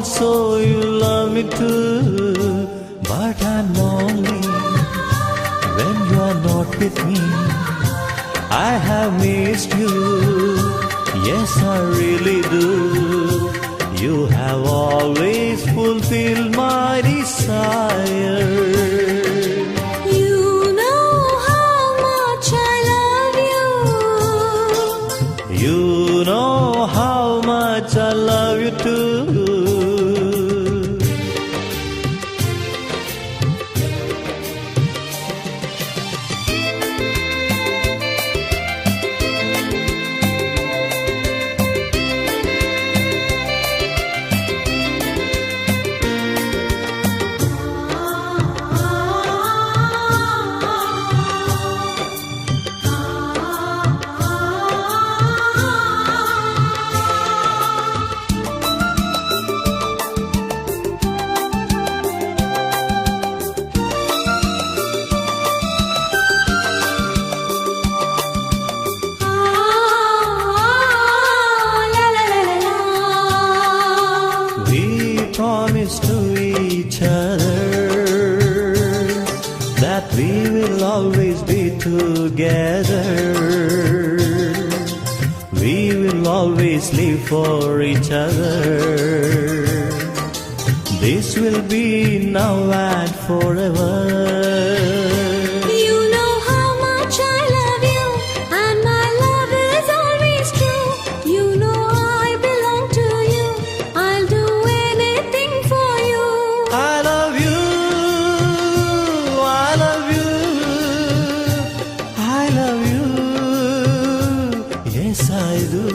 also you love me too, but I'm lonely when you are not with me. I have missed you, yes I really do. You have always fulfilled my desire. You know how much I love you. You know how much I love you too. Promise to each other that we will always be together. We will always live for each other. This will be now and forever. You know how much I love you, and my love is always true. You know I belong to you. I'll do anything for you. I love you, I love you, I love you, yes I do.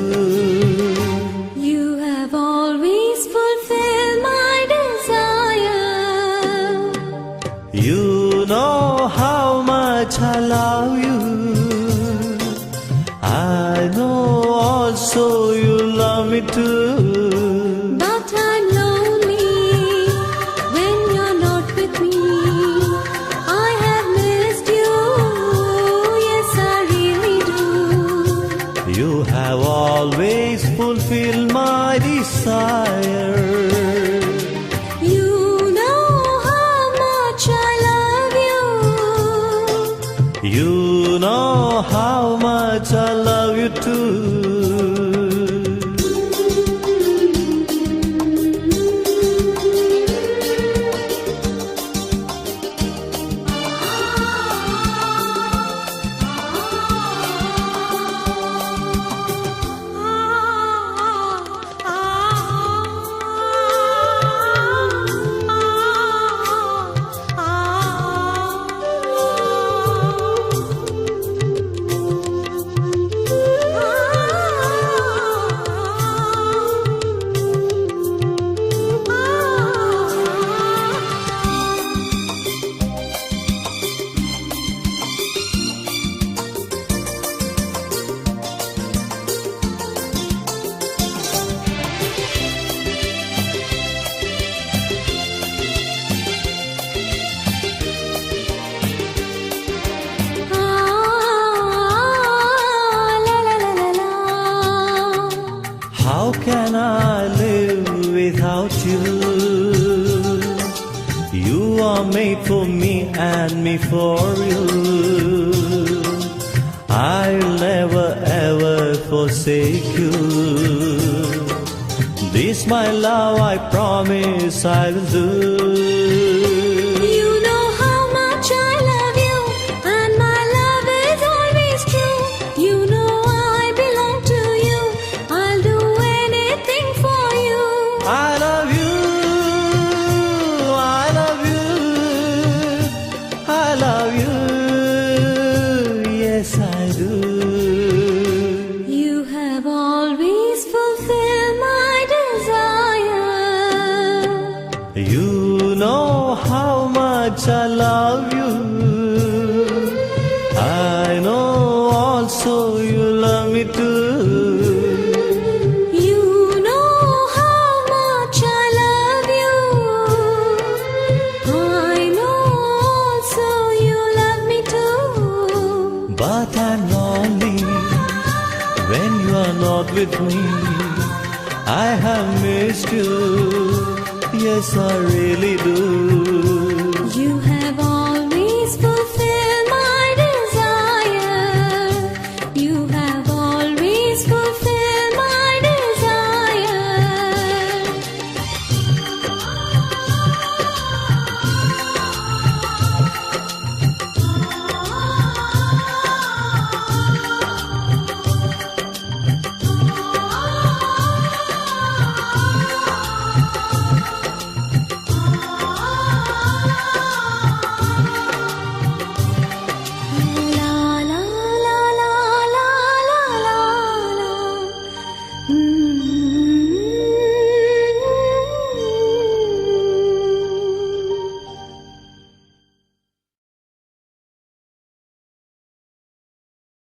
You have always fulfilled my desire. You know how much I love you. I know also you love me too. But I'm lonely when you're not with me. I have missed you, yes I really do. You have always fulfilled my desire. You know how much I love you. You know how much I love you too. How can I live without you? You are made for me and me for you. I'll never ever forsake you. This my love I promise I will do. You know how much I love you, and my love is always true. You know I belong to you. I'll do anything for you. I love you, I love you, I love you, yes I do. You have always fulfilled my desire. You know how much I love you. I know also you love me too. You know how much I love you. I know also you love me too. But I'm lonely when you are not with me. I have missed you. Yes, I really do.